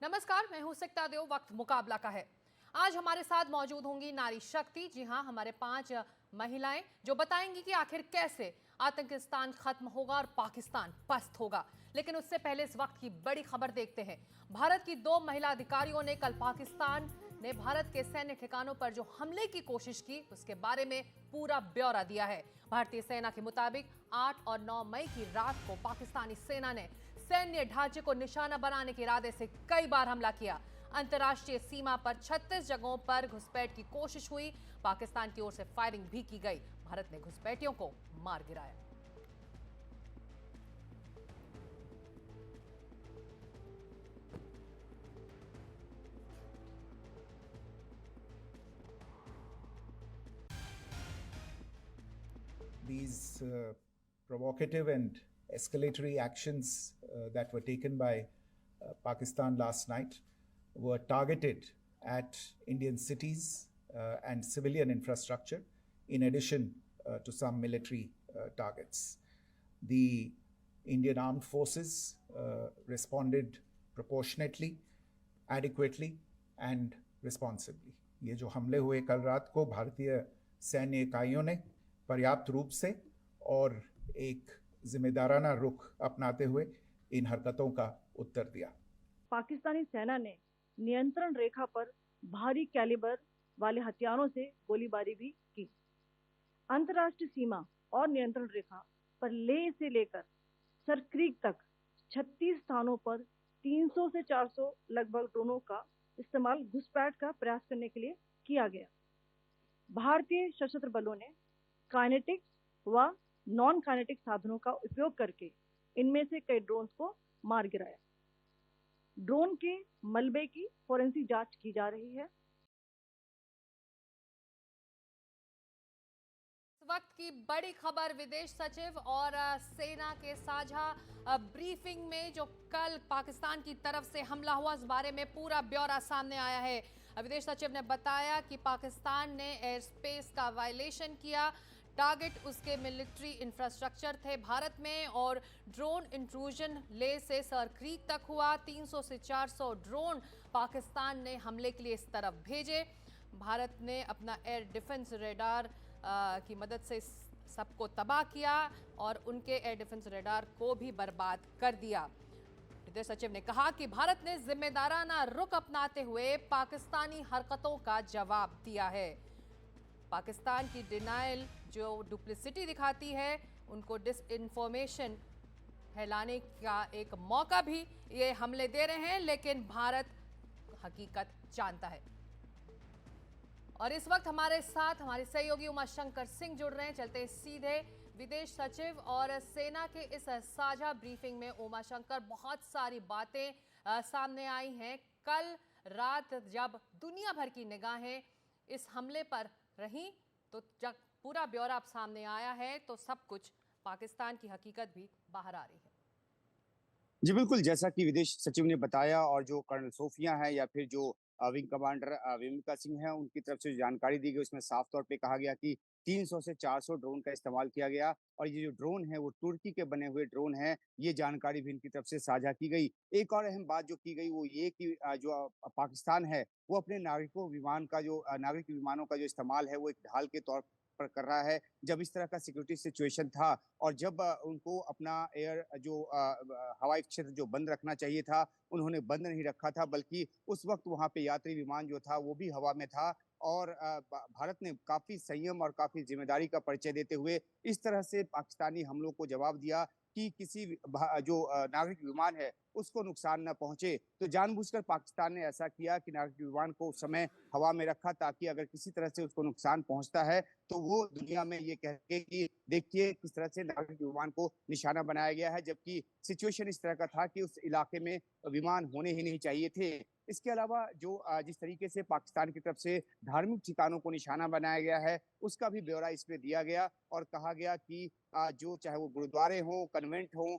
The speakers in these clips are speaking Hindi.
नमस्कार, मैं हूं सिकता देव। वक्त मुकाबला का है। आज हमारे साथ मौजूद होंगी नारी शक्ति। जी हां, हमारे 5 महिलाएं जो बताएंगी कि आखिर कैसे आतंकिस्तान खत्म होगा और पाकिस्तान पस्त होगा। लेकिन उससे पहले इस वक्त की बड़ी खबर देखते हैं। भारत की 2 महिला अधिकारियों ने कल पाकिस्तान ने भारत के सैन्य ठिकानों पर जो हमले की कोशिश की उसके बारे में पूरा ब्यौरा दिया है। भारतीय सेना के मुताबिक 8 और 9 मई की रात को पाकिस्तानी सेना ने सैन्य ढांचे को निशाना बनाने के इरादे से कई बार हमला किया। अंतर्राष्ट्रीय सीमा पर 36 जगहों पर घुसपैठ की कोशिश हुई। पाकिस्तान की ओर से फायरिंग भी की गई। भारत ने घुसपैठियों को मार गिराया। These provocative and escalatory actions that were taken by Pakistan last night were targeted at Indian cities and civilian infrastructure, in addition to some military targets. The Indian Armed Forces responded proportionately, adequately and responsibly. ये जो हमले हुए कल रात को भारतीय सैन्य इकाइयों ने पर्याप्त रूप से और एक जिम्मेदाराना रुख अपनाते हुए इन हरकतों का उत्तर दिया। पाकिस्तानी सेना ने नियंत्रण रेखा पर भारी कैलिबर वाले हथियारों से गोलीबारी भी की। अंतर्राष्ट्रीय सीमा और नियंत्रण रेखा पर लेह से लेकर सरक्रीक तक 36 स्थानों पर 300 से 400 लगभग ड्रोनों का इस्तेमाल घुसपैठ का प्रयास करने के लिए किया गया। भारतीय सशस्त्र बलों ने काइनेटिक व नॉन काइनेटिक साधनों का उपयोग करके इनमें से कई ड्रोन्स को मार गिराया। ड्रोन के मलबे की फोरेंसिक जांच की जा रही है। वक्त की बड़ी खबर, विदेश सचिव और सेना के साझा ब्रीफिंग में जो कल पाकिस्तान की तरफ से हमला हुआ इस बारे में पूरा ब्यौरा सामने आया है। विदेश सचिव ने बताया कि पाकिस्तान ने एयर स्पेस का वायलेशन किया। टारगेट उसके मिलिट्री इंफ्रास्ट्रक्चर थे भारत में और ड्रोन इंट्रूजन ले से सरक्रीक तक हुआ। 300 से 400 ड्रोन पाकिस्तान ने हमले के लिए इस तरफ भेजे। भारत ने अपना एयर डिफेंस रेडार की मदद से सबको तबाह किया और उनके एयर डिफेंस रेडार को भी बर्बाद कर दिया। विदेश सचिव ने कहा कि भारत ने जिम्मेदाराना रुख अपनाते हुए पाकिस्तानी हरकतों का जवाब दिया है। पाकिस्तान की डिनायल जो डुप्लिसिटी दिखाती है, उनको डिसइंफॉर्मेशन फैलाने का एक मौका भी ये हमले दे रहे हैं, लेकिन भारत हकीकत जानता है। और इस वक्त हमारे साथ हमारे सहयोगी उमाशंकर सिंह जुड़ रहे हैं। चलते हैं सीधे विदेश सचिव और सेना के इस साझा ब्रीफिंग में। उमाशंकर, बहुत सारी बातें सामने आई हैं। कल रात जब दुनिया भर की निगाहें इस हमले पर रहीं तो जब पूरा ब्यौरा अब सामने आया है तो सब कुछ पाकिस्तान की हकीकत भी बाहर आ रही है। जी बिल्कुल, जैसा कि विदेश सचिव ने बताया और जो कर्नल सोफिया है या फिर जो विंग कमांडर विमिका सिंह है, उनकी तरफ से जो जानकारी दी गई उसमें साफ तौर पे कहा गया कि 300 से 400 ड्रोन का इस्तेमाल किया गया और ये जो ड्रोन है वो तुर्की के बने हुए ड्रोन है। ये जानकारी भी इनकी तरफ से साझा की गई। एक और अहम बात जो की गई वो ये कि जो पाकिस्तान है वो अपने नागरिक विमानों का जो इस्तेमाल है वो एक ढाल के तौर पर कर रहा है। जब इस तरह का सिक्योरिटी सिचुएशन था और जब उनको अपना हवाई क्षेत्र जो बंद रखना चाहिए था, उन्होंने बंद नहीं रखा था, बल्कि उस वक्त वहां पे यात्री विमान जो था वो भी हवा में था। और भारत ने काफी संयम और काफी जिम्मेदारी का परिचय देते हुए इस तरह से पाकिस्तानी हमलों को जवाब दिया कि किसी जो नागरिक विमान है उसको नुकसान न पहुंचे। तो जानबूझकर पाकिस्तान ने ऐसा किया कि नागरिक विमान को उस समय हवा में रखा ताकि अगर किसी तरह से उसको नुकसान पहुंचता है तो वो दुनिया में ये कह के कि देखिए किस तरह से नागरिक विमान को निशाना बनाया गया है, जबकि सिचुएशन इस तरह का था कि उस इलाके में विमान होने ही नहीं चाहिए थे। इसके अलावा जो जिस तरीके से पाकिस्तान की तरफ से धार्मिक ठिकानों को निशाना बनाया गया है उसका भी ब्यौरा इसमें दिया गया और कहा गया कि जो चाहे वो गुरुद्वारे हों, कन्वेंट हों,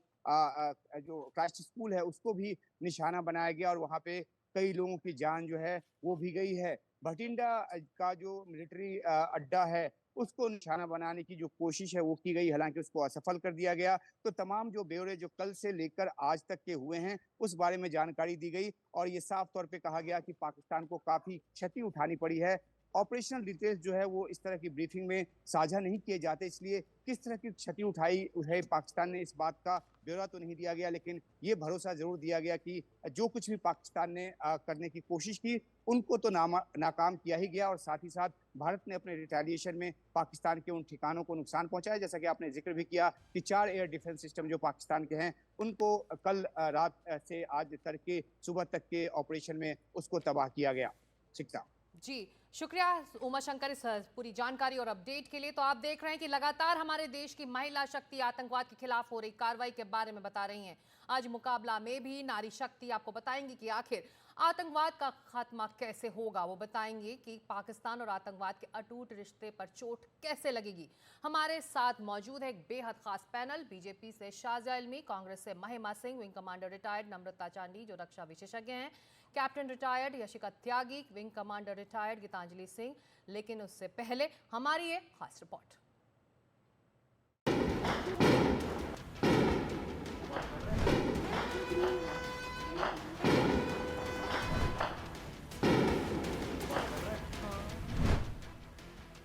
जो क्राइस्ट स्कूल है उसको भी निशाना बनाया गया और वहां पे कई लोगों की जान जो है वो भी गई है। भटिंडा का जो मिलिट्री अड्डा है उसको निशाना बनाने की जो कोशिश है वो की गई, हालांकि उसको असफल कर दिया गया। तो तमाम जो ब्यौरे जो कल से लेकर आज तक के हुए हैं उस बारे में जानकारी दी गई और ये साफ तौर पे कहा गया कि पाकिस्तान को काफी क्षति उठानी पड़ी है। ऑपरेशनल डिटेल्स जो है वो इस तरह की ब्रीफिंग में साझा नहीं किए जाते, इसलिए किस तरह की क्षति उठाई है पाकिस्तान ने इस बात का ब्यौरा तो नहीं दिया गया, लेकिन ये भरोसा जरूर दिया गया कि जो कुछ भी पाकिस्तान ने करने की कोशिश की उनको तो नाकाम किया ही गया और साथ ही साथ भारत ने अपने रिटेलिएशन में पाकिस्तान के उन ठिकानों को नुकसान पहुंचाया। जैसा कि आपने जिक्र भी किया कि 4 एयर डिफेंस सिस्टम जो पाकिस्तान के हैं उनको कल रात से आज तड़के सुबह तक के ऑपरेशन में उसको तबाह किया गया। शिक्षा जी, शुक्रिया उमा शंकर इस पूरी जानकारी और अपडेट के लिए। तो आप देख रहे हैं कि लगातार हमारे देश की महिला शक्ति आतंकवाद के खिलाफ हो रही कार्रवाई के बारे में बता रही हैं। आज मुकाबला में भी नारी शक्ति आपको बताएंगी कि आखिर आतंकवाद का खात्मा कैसे होगा। वो बताएंगे कि पाकिस्तान और आतंकवाद के अटूट रिश्ते पर चोट कैसे लगेगी। हमारे साथ मौजूद है एक बेहद खास पैनल। बीजेपी से शाहजहा इल्मी, कांग्रेस से Mahima Singh, wing commander retired Namrata Chandi जो रक्षा विशेषज्ञ हैं, captain retired Yashika Tyagi, wing commander retired Geetanjali Singh. लेकिन उससे पहले हमारी ये खास रिपोर्ट।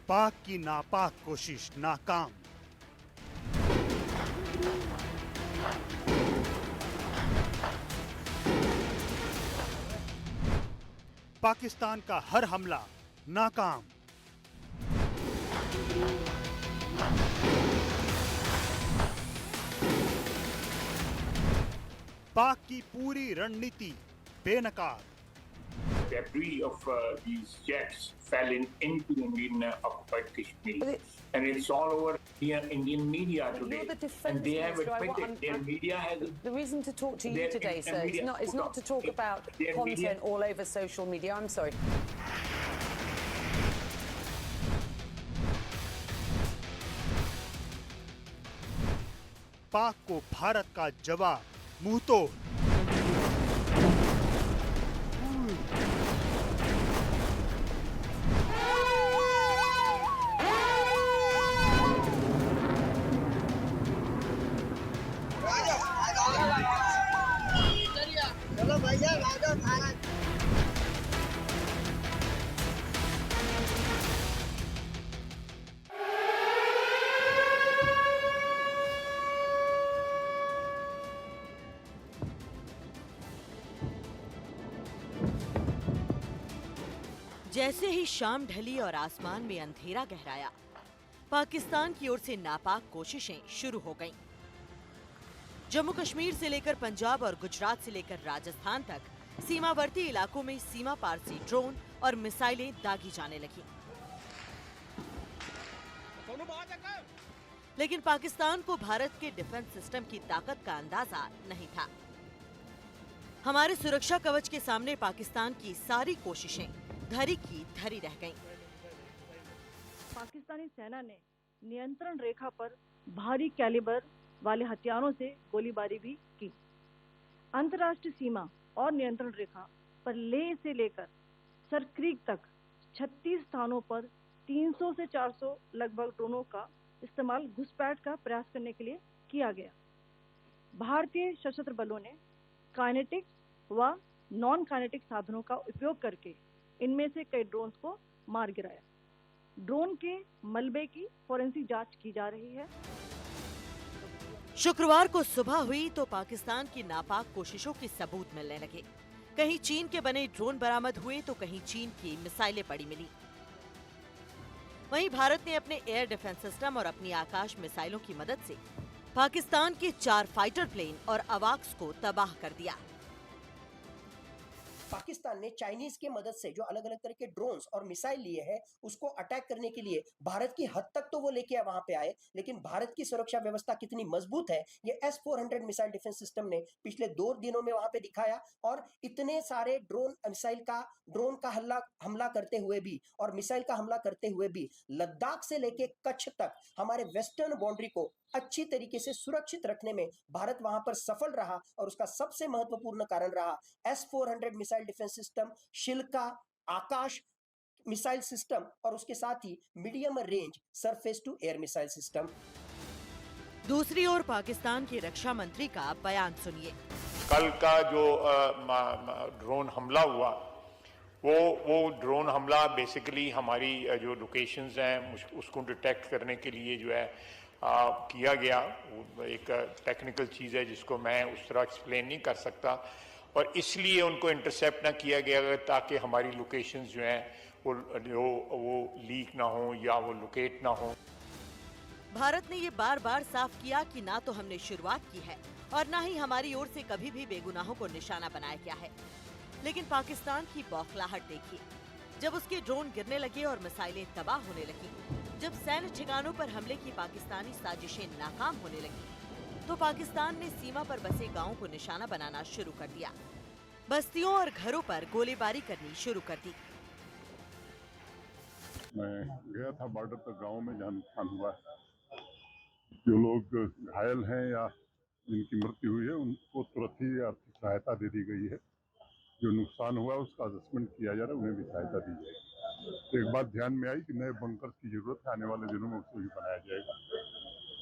पाक की नापाक कोशिश नाकाम। पाकिस्तान का हर हमला नाकाम। पाक की पूरी रणनीति बेनकाब। Debris of these jets fell into Indian occupied Kashmir, and it's all over here Indian media today. You're the defence And they have minister. admitted their media has. The reason to talk to you their today, sir, media is not to talk about their content media- all over social media. I'm sorry. पाक को भारत का जवाब मुंहतोड़। जैसे ही शाम ढली और आसमान में अंधेरा गहराया, पाकिस्तान की ओर से नापाक कोशिशें शुरू हो गईं। जम्मू कश्मीर से लेकर पंजाब और गुजरात से लेकर राजस्थान तक सीमावर्ती इलाकों में सीमा पार से ड्रोन और मिसाइलें दागी जाने लगीं। लेकिन पाकिस्तान को भारत के डिफेंस सिस्टम की ताकत का अंदाजा नहीं था। हमारे सुरक्षा कवच के सामने पाकिस्तान की सारी कोशिशें धरी की धरी रह गईं। पाकिस्तानी सेना ने नियंत्रण रेखा पर भारी कैलिबर वाले हथियारों से गोलीबारी भी की। अंतर्राष्ट्रीय सीमा और नियंत्रण रेखा पर लेह से लेकर सरक्रीक तक 36 स्थानों पर 300 से 400 लगभग ड्रोनों का इस्तेमाल घुसपैठ का प्रयास करने के लिए किया गया। भारतीय सशस्त्र बलों ने काइनेटिक व नॉन काइनेटिक साधनों का उपयोग करके इनमें से कई ड्रोन्स को मार गिराया। ड्रोन के मलबे की फोरेंसिक जांच की जा रही है। शुक्रवार को सुबह हुई तो पाकिस्तान की नापाक कोशिशों के सबूत मिलने लगे। कहीं चीन के बने ड्रोन बरामद हुए तो कहीं चीन की मिसाइलें पड़ी मिली। वहीं भारत ने अपने एयर डिफेंस सिस्टम और अपनी आकाश मिसाइलों की मदद से पाकिस्तान के 4 फाइटर प्लेन और अवाक्स को तबाह कर दिया। पाकिस्तान ने चाइनीज के मदद से जो अलग अलग तरह के ड्रोन्स और मिसाइल लिए हैं उसको अटैक करने के लिए भारत की हद तक तो वो लेके वहां पे आए, लेकिन भारत की सुरक्षा व्यवस्था कितनी मजबूत है ये S-400 मिसाइल डिफेंस सिस्टम ने पिछले 2 दिनों में वहां पे दिखाया। और इतने सारे ड्रोन का हमला करते हुए भी और मिसाइल का हमला करते हुए भी लद्दाख से लेके कच्छ तक हमारे वेस्टर्न बाउंड्री को अच्छी तरीके से सुरक्षित रखने में भारत वहां पर सफल रहा। और उसका सबसे महत्वपूर्ण कारण रहा S-400 missile defence system, Shilka, Akash missile system और उसके साथ ही medium range surface to air missile system. दूसरी ओर पाकिस्तान के रक्षा मंत्री का बयान सुनिए। कल का जो ड्रोन हमला हुआ, वो ड्रोन हमला बेसिकली हमारी जो लोकेशंस हैं उसको डिटेक्ट करने के लिए जो है किया गया। वो एक टेक्निकल चीज़ है जिसको मैं उस तरह एक्सप्लेन नहीं कर सकता, और इसलिए उनको इंटरसेप्ट ना किया गया ताकि हमारी लोकेशंस जो हैं वो लीक ना हो या वो लोकेट ना हो। भारत ने ये बार बार साफ किया कि ना तो हमने शुरुआत की है और ना ही हमारी ओर से कभी भी बेगुनाहों को निशाना बनाया गया है। लेकिन पाकिस्तान की बौखलाहट देखिए, जब उसके ड्रोन गिरने लगे और मिसाइलें तबाह होने लगी, जब सैन्य ठिकानों पर हमले की पाकिस्तानी साजिशें नाकाम होने लगी, तो पाकिस्तान ने सीमा पर बसे गांवों को निशाना बनाना शुरू कर दिया। बस्तियों और घरों पर गोलीबारी करनी शुरू कर दी। मैं गया था बॉर्डर तक गांव में जहाँ नुकसान हुआ है। जो लोग घायल हैं या जिनकी मृत्यु हुई है उनको तुरंत ही आर्थिक सहायता दे दी गई है। जो नुकसान हुआ उसका असेसमेंट किया जा रहा है, उन्हें भी सहायता दी जाएगी। तो एक बात ध्यान में आई कि नए बंकर्स की जरूरत है, आने वाले दिनों में उसको भी बनाया जाएगा।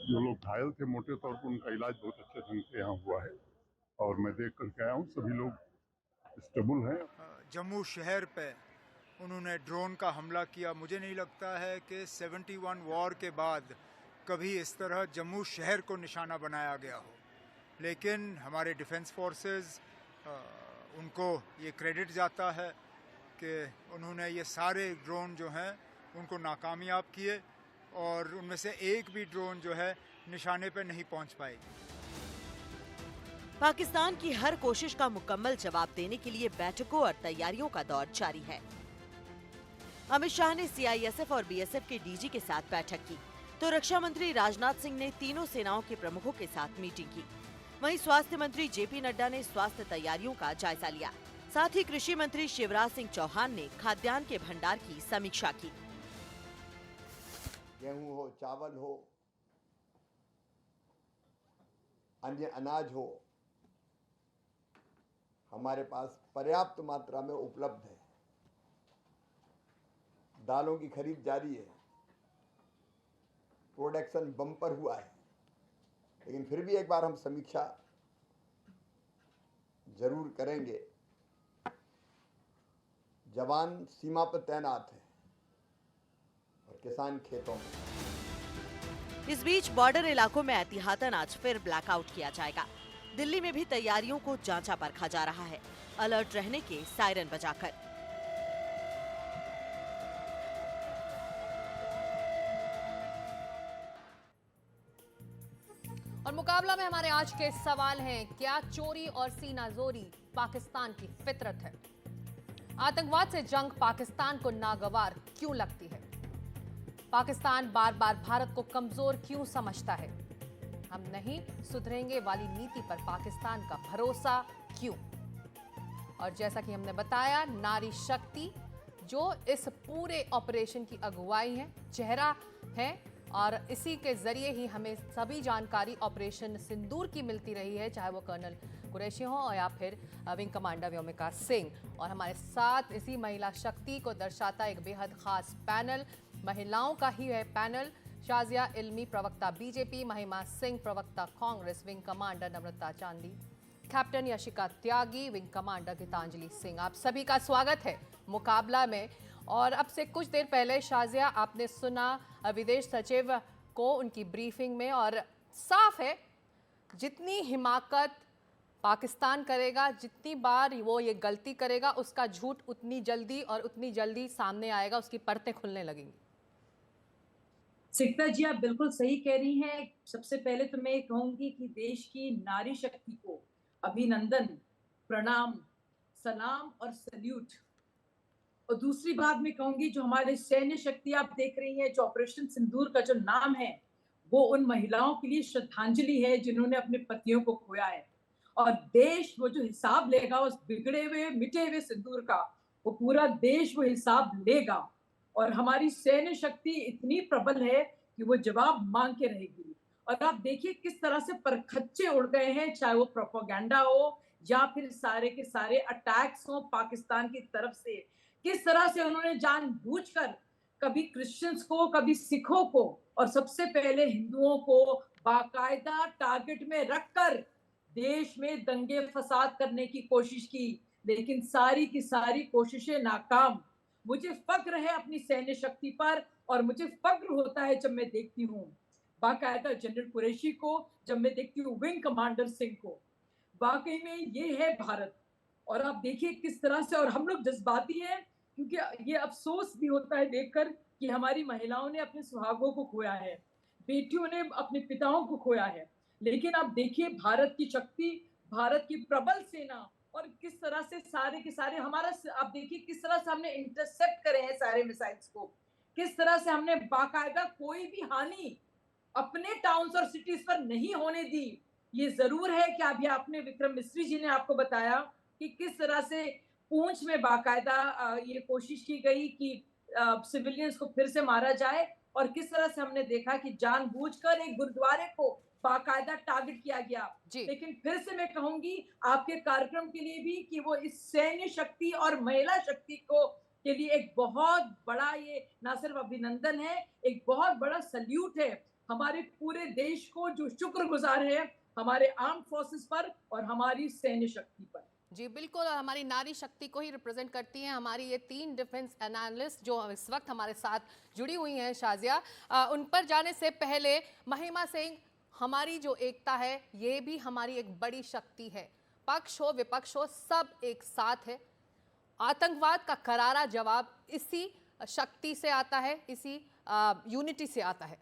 जो लोग घायल थे मोटे तौर पर उनका इलाज बहुत अच्छे ढंग से यहाँ हुआ है और मैं देख करके आया हूँ, सभी लोग स्टेबल हैं। जम्मू शहर पे उन्होंने ड्रोन का हमला किया। मुझे नहीं लगता है कि 71 वॉर के बाद कभी इस तरह जम्मू शहर को निशाना बनाया गया हो, लेकिन हमारे डिफेंस फोर्सेस उनको ये क्रेडिट जाता है कि उन्होंने ये सारे ड्रोन जो हैं उनको नाकामयाब किए और उनमें से एक भी ड्रोन जो है निशाने पे नहीं पहुंच पाएगी। पाकिस्तान की हर कोशिश का मुकम्मल जवाब देने के लिए बैठकों और तैयारियों का दौर जारी है। अमित शाह ने CISF और BSF के DG के साथ बैठक की, तो रक्षा मंत्री राजनाथ सिंह ने तीनों सेनाओं के प्रमुखों के साथ मीटिंग की। वहीं स्वास्थ्य मंत्री JP नड्डा ने स्वास्थ्य तैयारियों का जायजा लिया। साथ ही कृषि मंत्री शिवराज सिंह चौहान ने खाद्यान्न के भंडार की समीक्षा की। गेहूं हो, चावल हो, अन्य अनाज हो, हमारे पास पर्याप्त मात्रा में उपलब्ध है। दालों की खरीद जारी है, प्रोडक्शन बम्पर हुआ है, लेकिन फिर भी एक बार हम समीक्षा जरूर करेंगे। जवान सीमा पर तैनात है और किसान खेतों में। इस बीच बॉर्डर इलाकों में एहतियातन आज फिर ब्लैकआउट किया जाएगा। दिल्ली में भी तैयारियों को जांचा परखा जा रहा है, अलर्ट रहने के सायरन बजाकर। और मुकाबला में हमारे आज के सवाल हैं, क्या चोरी और सीनाजोरी पाकिस्तान की फितरत है? आतंकवाद से जंग पाकिस्तान को नागवार क्यों लगती है? पाकिस्तान बार बार भारत को कमजोर क्यों समझता है? हम नहीं सुधरेंगे वाली नीति पर पाकिस्तान का भरोसा क्यों? और जैसा कि हमने बताया, नारी शक्ति जो इस पूरे ऑपरेशन की अगुवाई है, चेहरा है, और इसी के जरिए ही हमें सभी जानकारी ऑपरेशन सिंदूर की मिलती रही है, चाहे वो कर्नल कुरैशी हो या फिर विंग कमांडर व्योमिका सिंह। और हमारे साथ इसी महिला शक्ति को दर्शाता एक बेहद खास पैनल, महिलाओं का ही है पैनल। शाजिया इल्मी, प्रवक्ता BJP, महिमा सिंह, प्रवक्ता कांग्रेस, विंग कमांडर नम्रता चांदी, captain Yashika Tyagi, wing commander Geetanjali Singh. आप सभी का स्वागत है मुकाबला में। और अब से कुछ देर पहले शाजिया, आपने सुना विदेश सचिव को उनकी ब्रीफिंग में, और साफ है जितनी हिमाकत पाकिस्तान करेगा, जितनी बार वो ये गलती करेगा, उसका झूठ उतनी जल्दी सामने आएगा, उसकी परतें खुलने लगेंगी। सिकता जी, आप बिल्कुल सही कह रही हैं। सबसे पहले तो मैं कहूंगी कि देश की नारी शक्ति को अभिनंदन, प्रणाम, सलाम और सल्यूट। और दूसरी बात मैं कहूंगी, जो हमारे सैन्य शक्ति आप देख रही हैं, जो ऑपरेशन सिंदूर का जो नाम है, वो उन महिलाओं के लिए श्रद्धांजलि है जिन्होंने अपने पतियों को खोया है। और देश वो जो हिसाब लेगा उस बिगड़े हुए मिटे हुए सिंदूर का, वो पूरा देश वो हिसाब लेगा। और हमारी सैन्य शक्ति इतनी प्रबल है कि वो जवाब मांग के रहेगी। और आप देखिए किस तरह से परखच्चे उड़ गए हैं, चाहे वो प्रोपेगेंडा हो या फिर सारे के सारे अटैक्स हो पाकिस्तान की तरफ से। किस तरह से उन्होंने जानबूझकर कभी क्रिश्चियंस को, कभी सिखों को और सबसे पहले हिंदुओं को बाकायदा टारगेट में रखकर देश में दंगे फसाद करने की कोशिश की, लेकिन सारी की सारी कोशिशें नाकाम। मुझे फक्र है अपनी सैन्य शक्ति पर और मुझे फक्र होता है जब मैं देखती हूँ बाकायदा जनरल कुरैशी को, जब मैं देखती हूँ विंग कमांडर सिंह को। वाकई में ये है भारत। और आप देखिए किस तरह से, और हम लोग जज्बाती हैं क्योंकि ये अफसोस भी होता है देखकर कि हमारी महिलाओं ने अपने सुहागों को खोया है, बेटियों ने अपने पिताओं को खोया है। लेकिन आप देखिए भारत की शक्ति, भारत की प्रबल सेना, और किस तरह से सारे के सारे हमारा, आप देखिए किस तरह से हमने इंटरसेप्ट करे हैं सारे मिसाइल्स को, किस तरह से हमने बाकायदा कोई भी हानि अपने टाउन्स और सिटीज पर नहीं होने दी। ये जरूर है कि अभी आपने, विक्रम मिस्त्री जी ने आपको बताया कि किस तरह से पूंछ में बाकायदा ये कोशिश की गई कि सिविलियंस को फिर से मारा जाए, और किस तरह से हमने देखा कि जानबूझकर एक गुरुद्वारे को बाकायदा टारगेट किया गया। लेकिन फिर से मैं कहूंगी आपके कार्यक्रम के लिए भी कि वो इस सैन्य शक्ति और महिला शक्ति को के लिए एक बहुत बड़ा, ये ना सिर्फ अभिनंदन है, एक बहुत बड़ा सल्यूट है हमारे पूरे देश को, जो शुक्रगुजार है हमारे आर्म फोर्सेस पर और हमारी सैन्य शक्ति पर। जी बिल्कुल, और हमारी नारी शक्ति को ही रिप्रेजेंट करती हैं हमारी ये 3 डिफेंस एनालिस्ट जो इस वक्त हमारे साथ जुड़ी हुई हैं। शाजिया, उन पर जाने से पहले महिमा सिंह, हमारी जो एकता है ये भी हमारी एक बड़ी शक्ति है। पक्ष हो विपक्ष हो सब एक साथ है। आतंकवाद का करारा जवाब इसी शक्ति से आता है, इसी यूनिटी से आता है।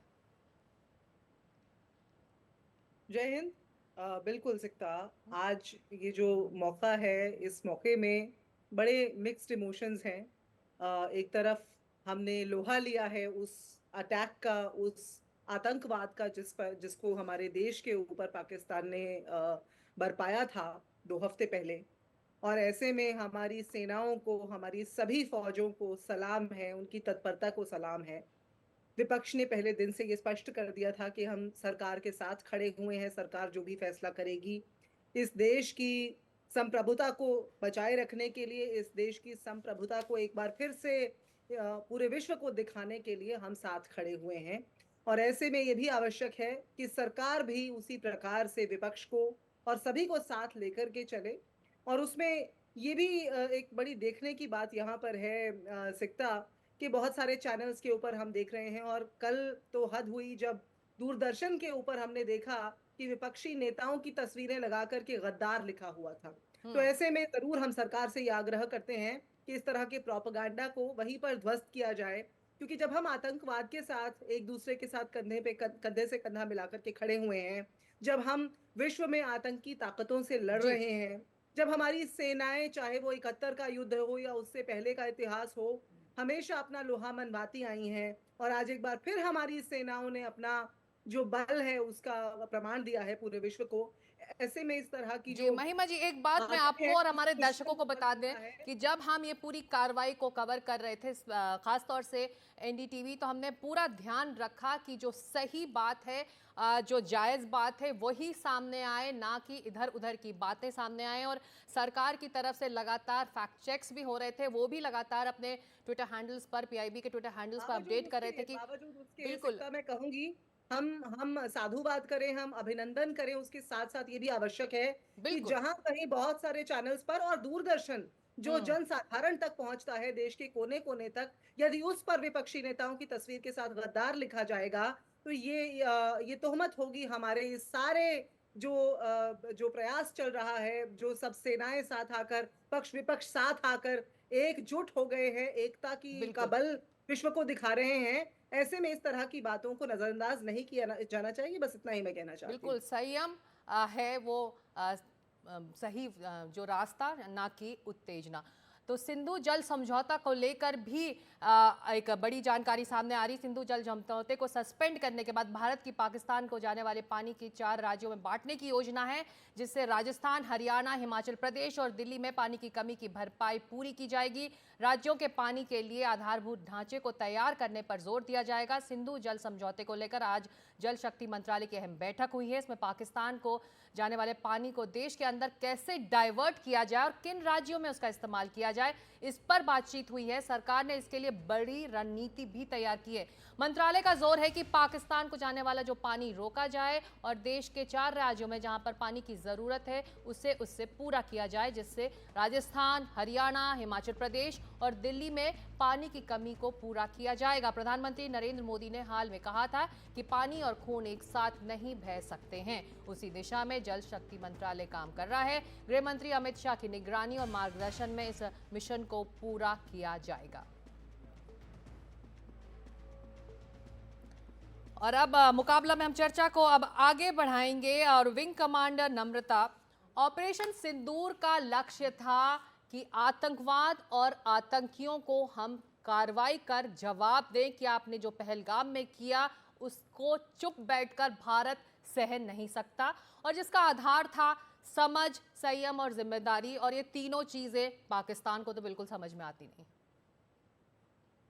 जय हिंद। बिल्कुल सिकता, आज ये जो मौका है, इस मौके में बड़े मिक्स्ड इमोशंस हैं। एक तरफ हमने लोहा लिया है उस अटैक का, उस आतंकवाद का जिसको हमारे देश के ऊपर पाकिस्तान ने बरपाया था 2 हफ्ते पहले, और ऐसे में हमारी सेनाओं को, हमारी सभी फौजों को सलाम है, उनकी तत्परता को सलाम है। विपक्ष ने पहले दिन से ये स्पष्ट कर दिया था कि हम सरकार के साथ खड़े हुए हैं, सरकार जो भी फैसला करेगी इस देश की संप्रभुता को बचाए रखने के लिए, इस देश की संप्रभुता को एक बार फिर से पूरे विश्व को दिखाने के लिए हम साथ खड़े हुए हैं। और ऐसे में ये भी आवश्यक है कि सरकार भी उसी प्रकार से विपक्ष को और सभी को साथ लेकर के चले। और उसमें ये भी एक बड़ी देखने की बात यहाँ पर है सिकता, कि बहुत सारे चैनल्स के ऊपर हम देख रहे हैं, और कल तो हद हुई जब दूरदर्शन के ऊपर हमने देखा कि विपक्षी नेताओं की तस्वीरें लगा करके गद्दार लिखा हुआ था। तो ऐसे में जरूर हम सरकार से ये आग्रह करते हैं कि इस तरह के प्रोपेगेंडा को वहीं पर ध्वस्त किया जाए, क्योंकि जब हम आतंकवाद के साथ एक दूसरे के साथ कंधे से कंधा मिलाकर के खड़े हुए हैं, जब हम विश्व में आतंकी ताकतों से लड़ रहे हैं, जब हमारी सेनाएं, चाहे वो 71 का युद्ध हो या उससे पहले का इतिहास हो, हमेशा अपना लोहा मनवाती आई हैं, और आज एक बार फिर हमारी सेनाओं ने अपना जो बल है उसका प्रमाण दिया है पूरे विश्व को। ऐसे में इस तरह की जी महिमा जी, एक बात मैं आपको और हमारे दर्शकों को बता दें कि जब हम ये पूरी कार्रवाई को कवर कर रहे थे, खास तौर से एनडीटीवी, तो हमने पूरा ध्यान रखा कि जो सही बात है, जो जायज़ बात है वही सामने आए, ना कि इधर उधर की बातें सामने आए। और सरकार की तरफ से लगातार फैक्ट चेक्स भी हो रहे थे, वो भी लगातार अपने ट्विटर हैंडल्स पर, पीआईबी के ट्विटर हैंडल्स पर अपडेट कर रहे थे कि बिल्कुल मैं कहूंगी हम साधुवाद करें, हम अभिनंदन करें, उसके साथ साथ ये भी आवश्यक है कि जहां कहीं बहुत सारे चैनल्स पर और दूरदर्शन जो जनसाधारण तक पहुंचता है, देश के कोने कोने तक, यदि उस पर विपक्षी नेताओं की तस्वीर के साथ गद्दार लिखा जाएगा तो ये तोहमत होगी हमारे इस सारे जो प्रयास चल रहा है, जो सब सेनाएं साथ आकर, पक्ष विपक्ष साथ आकर एकजुट हो गए हैं, एकता की का बल विश्व को दिखा रहे हैं। ऐसे में इस तरह की बातों को नजरअंदाज नहीं किया जाना चाहिए। बस इतना ही मैं कहना चाहती हूँ। बिल्कुल संयम है वो सही जो रास्ता, ना कि उत्तेजना। तो सिंधु जल समझौता को लेकर भी एक बड़ी जानकारी सामने आ रही। सिंधु जल समझौते को सस्पेंड करने के बाद भारत की पाकिस्तान को जाने वाले पानी की 4 राज्यों में बांटने की योजना है, जिससे राजस्थान, हरियाणा, हिमाचल प्रदेश और दिल्ली में पानी की कमी की भरपाई पूरी की जाएगी। राज्यों के पानी के लिए आधारभूत ढांचे को तैयार करने पर जोर दिया जाएगा। सिंधु जल समझौते को लेकर आज जल शक्ति मंत्रालय की अहम बैठक हुई है। इसमें पाकिस्तान को जाने वाले पानी को देश के अंदर कैसे डाइवर्ट किया जाए और किन राज्यों में उसका इस्तेमाल किया जाए, इस पर बातचीत हुई है। सरकार ने इसके लिए बड़ी रणनीति भी तैयार की है। मंत्रालय का जोर है कि पाकिस्तान को जाने वाला जो पानी रोका जाए और देश के 4 राज्यों में जहां पर पानी की जरूरत है उससे पूरा किया जाए, जिससे राजस्थान, हरियाणा, हिमाचल प्रदेश और दिल्ली में पानी की कमी को पूरा किया जाएगा। प्रधानमंत्री नरेंद्र मोदी ने हाल में कहा था कि पानी और खून एक साथ नहीं बह सकते हैं। उसी दिशा में जल शक्ति मंत्रालय काम कर रहा है। गृह मंत्री अमित शाह की निगरानी और मार्गदर्शन में इस मिशन को पूरा किया जाएगा। और अब मुकाबला में हम चर्चा को अब आगे बढ़ाएंगे और विंग कमांडर नम्रता, ऑपरेशन सिंदूर का लक्ष्य था कि आतंकवाद और आतंकियों को हम कार्रवाई कर जवाब दें कि आपने जो पहलगाम में किया उसको चुप बैठकर भारत सह नहीं सकता, और जिसका आधार था समझ, संयम और जिम्मेदारी, और ये तीनों चीजें पाकिस्तान को तो बिल्कुल समझ में आती नहीं।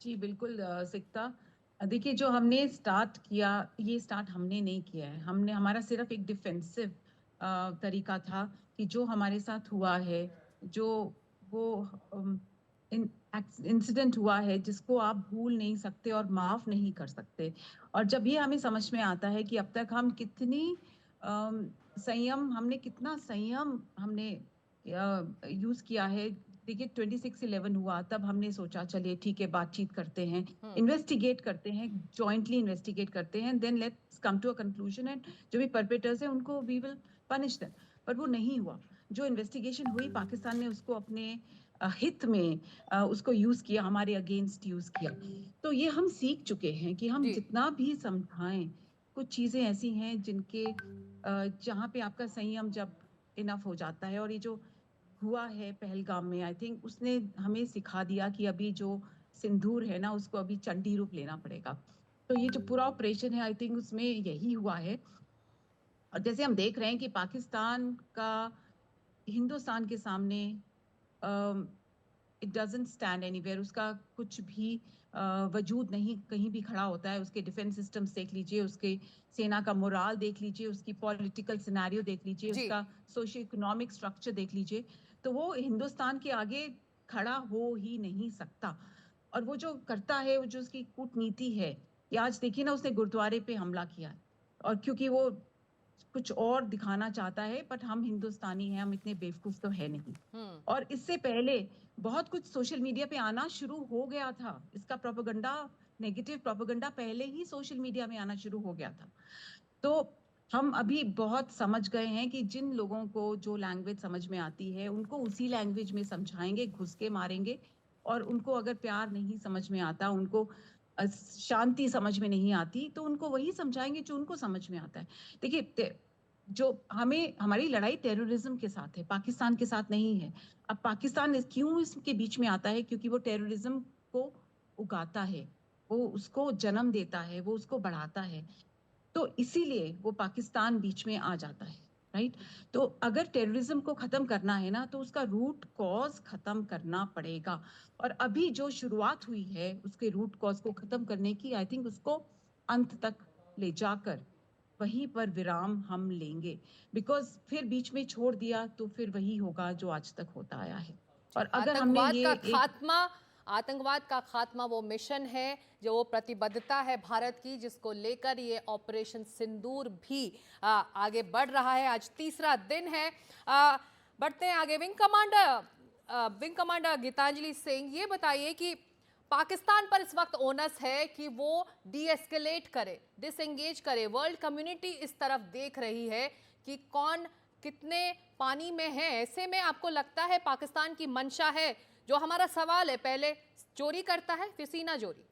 जी बिल्कुल सिकता, देखिए जो हमने स्टार्ट किया, ये स्टार्ट हमने नहीं किया है। हमारा सिर्फ एक डिफेंसिव तरीका था कि जो हमारे साथ हुआ है, जो वो इंसिडेंट हुआ है जिसको आप भूल नहीं सकते और माफ नहीं कर सकते। और जब ये हमें समझ में आता है कि अब तक हम कितना संयम हमने यूज किया है। देखिए 26/11 हुआ, तब हमने सोचा चलिए ठीक है, बातचीत करते हैं, इन्वेस्टिगेट करते हैं, जॉइंटली इन्वेस्टिगेट करते हैं, then let's come to a conclusion and जो भी परपेट्रेटर्स हैं उनको वी विल पनिश देम। पर वो नहीं हुआ। जो इन्वेस्टिगेशन हुई, पाकिस्तान ने उसको अपने हित में उसको यूज किया, हमारे अगेंस्ट यूज किया। तो ये हम सीख चुके हैं कि हम जितना भी समझाएं, कुछ चीजें ऐसी हैं जिनके जहाँ पे आपका संयम जब इनफ हो जाता है। और ये जो हुआ है पहलगाम में, आई थिंक उसने हमें सिखा दिया कि अभी जो सिंदूर है ना, उसको अभी चंडी रूप लेना पड़ेगा। तो ये जो पूरा ऑपरेशन है, आई थिंक उसमें यही हुआ है। और जैसे हम देख रहे हैं कि पाकिस्तान का हिंदुस्तान के सामने इट डजंट स्टैंड एनीवेयर, उसका कुछ भी वजूद नहीं कहीं भी खड़ा होता है। उसके डिफेंस सिस्टम्स देख लीजिए, उसके सेना का मोराल देख लीजिए, उसकी पॉलिटिकल सिनेरियो देख लीजिए, उसका सोशियो इकोनॉमिक स्ट्रक्चर देख लीजिए, तो वो हिंदुस्तान के आगे खड़ा हो ही नहीं सकता। और वो जो करता है, वो जो उसकी कूटनीति है, कि आज देखिए ना, उसने गुरुद्वारे पे हमला किया, और क्योंकि वो कुछ और दिखाना चाहता है, बट हम हिंदुस्तानी हैं, हम इतने बेवकूफ तो है नहीं। और इससे पहले बहुत कुछ सोशल मीडिया पे आना शुरू हो गया था। इसका प्रोपेगेंडा, नेगेटिव प्रोपेगेंडा पहले ही सोशल मीडिया में आना शुरू हो गया था। तो हम अभी बहुत समझ गए हैं कि जिन लोगों को जो लैंग्वेज समझ में आती है, उनको उसी लैंग्वेज में समझाएंगे, घुस के मारेंगे। और उनको अगर प्यार नहीं समझ में आता, उनको शांति समझ में नहीं आती, तो उनको वही समझाएंगे जो उनको समझ में आता है। देखिए, जो हमारी लड़ाई टेररिज्म के साथ है, पाकिस्तान के साथ नहीं है। अब पाकिस्तान क्यों इसके बीच में आता है? क्योंकि वो टेररिज्म को उगाता है, वो उसको जन्म देता है, वो उसको बढ़ाता है। तो इसीलिए वो पाकिस्तान बीच में आ जाता है, राइट? तो अगर टेररिज्म को खत्म करना है ना, तो उसका रूट कॉज खत्म करना पड़ेगा। और अभी जो शुरुआत हुई है उसके रूट कॉज को खत्म करने की, आई थिंक उसको अंत तक ले जाकर वहीं पर विराम हम लेंगे। बिकॉज फिर बीच में छोड़ दिया तो फिर वही होगा जो आज तक होता आया है। और अगर हमने आतंकवाद का खात्मा वो मिशन है, जो वो प्रतिबद्धता है भारत की, जिसको लेकर ये ऑपरेशन सिंदूर भी आगे बढ़ रहा है। आज तीसरा दिन है। बढ़ते हैं आगे। विंग कमांडर गीतांजलि सिंह, ये बताइए कि पाकिस्तान पर इस वक्त ओनस है कि वो डीएस्केलेट करे, डिसएंगेज करे। वर्ल्ड कम्युनिटी इस तरफ देख रही है कि कौन कितने पानी में है। ऐसे में आपको लगता है पाकिस्तान की मंशा है, जो हमारा सवाल है, पहले चोरी करता है फिर सीना जोरी?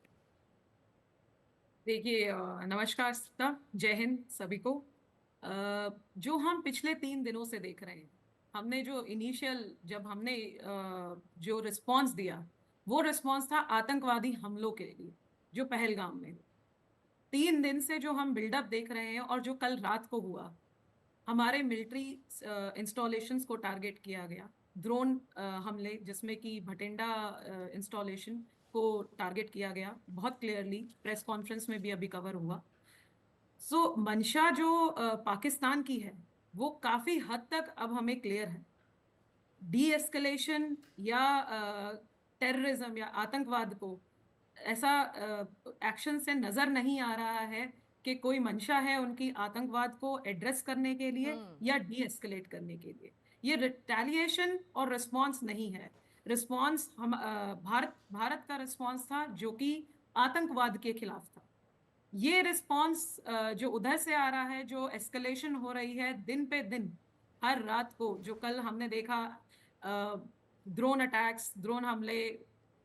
देखिए, नमस्कार, जय हिंद सभी को। जो हम पिछले 3 दिनों से देख रहे हैं, हमने जो जब हमने जो रिस्पॉन्स दिया, वो रिस्पॉन्स था आतंकवादी हमलों के लिए, जो पहलगाम में 3 दिन से जो हम बिल्डअप देख रहे हैं, और जो कल रात को हुआ, हमारे मिलिट्री इंस्टॉलेशंस को टारगेट किया गया, ड्रोन हमले, जिसमें कि भटिंडा इंस्टॉलेशन को टारगेट किया गया, बहुत क्लियरली प्रेस कॉन्फ्रेंस में भी अभी कवर हुआ। सो मंशा जो पाकिस्तान की है, वो काफ़ी हद तक अब हमें क्लियर है। डी एस्केलेशन या टेररिज्म या आतंकवाद को ऐसा एक्शन से नजर नहीं आ रहा है कि कोई मंशा है उनकी आतंकवाद को एड्रेस करने के लिए या डी एस्केलेट करने के लिए। ये रिटेलिएशन और रिस्पांस नहीं है। रिस्पांस हम भारत का रिस्पांस था जो कि आतंकवाद के खिलाफ था। ये रिस्पांस जो उधर से आ रहा है, जो एस्केलेशन हो रही है दिन पे दिन, हर रात को जो कल हमने देखा ड्रोन अटैक्स, ड्रोन हमले,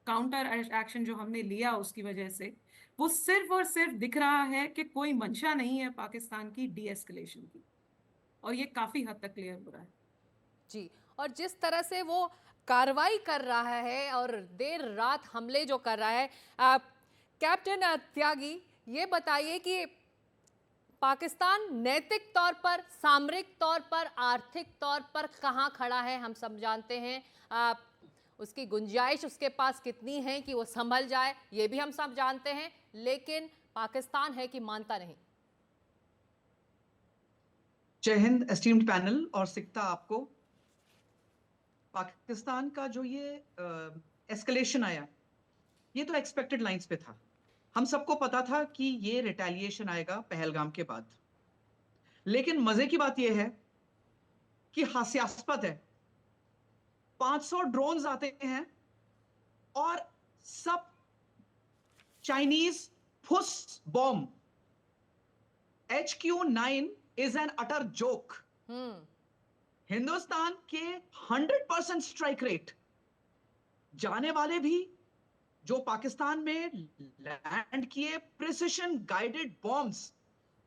काउंटर एक्शन जो हमने लिया उसकी वजह से, वो सिर्फ और सिर्फ दिख रहा है कि कोई मंशा नहीं है पाकिस्तान की डी एस्केलेशन की, और ये काफी हद तक क्लियर हो रहा है जी। और जिस तरह से वो कार्रवाई कर रहा है और देर रात हमले जो कर रहा है, कैप्टन त्यागी ये बताइए कि पाकिस्तान नैतिक तौर पर, सामरिक तौर पर, आर्थिक तौर पर कहाँ खड़ा है? हम सब जानते हैं उसकी गुंजाइश उसके पास कितनी है कि वो संभल जाए, ये भी हम सब जानते हैं, लेकिन पाकिस्तान है कि मानता नहीं। जय हिंद एस्टीम्ड पैनल और सिकता आपको। पाकिस्तान का जो ये एस्केलेशन आया, ये तो एक्सपेक्टेड लाइंस पे था। हम सबको पता था कि ये रिटेलिएशन आएगा पहलगाम के बाद। लेकिन मजे की बात ये है कि हास्यास्पद है, 500 ड्रोन्स आते हैं और सब चाइनीज फुस bomb. HQ-9 is an utter joke. Hindustan के 100% स्ट्राइक रेट, जाने वाले भी जो पाकिस्तान में लैंड किए प्रिसिशन गाइडेड बॉम्ब्स,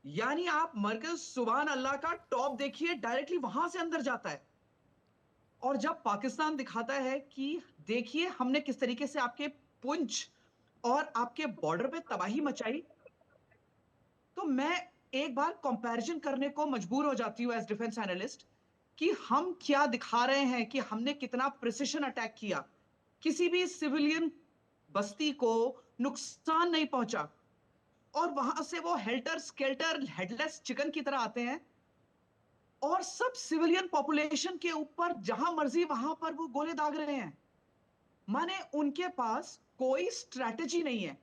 यानी आप मरकज सुभान अल्लाह का टॉप देखिए, डायरेक्टली वहां से अंदर जाता है। और जब पाकिस्तान दिखाता है कि देखिए हमने किस तरीके से आपके पुंछ और आपके बॉर्डर पे तबाही मचाई, तो मैं एक बार कंपैरिजन करने को मजबूर हो जाती हूं एज डिफेंस एनालिस्ट कि हम क्या दिखा रहे हैं कि हमने कितना प्रिसिशन अटैक किया, किसी भी सिविलियन बस्ती को नुकसान नहीं पहुंचा, और वहां से वो हेल्टर स्केल्टर हेडलेस चिकन की तरह आते हैं और सब सिविलियन पॉपुलेशन के ऊपर जहां मर्जी वहां पर वो गोले दाग रहे हैं। माने उनके पास कोई स्ट्रैटेजी नहीं है।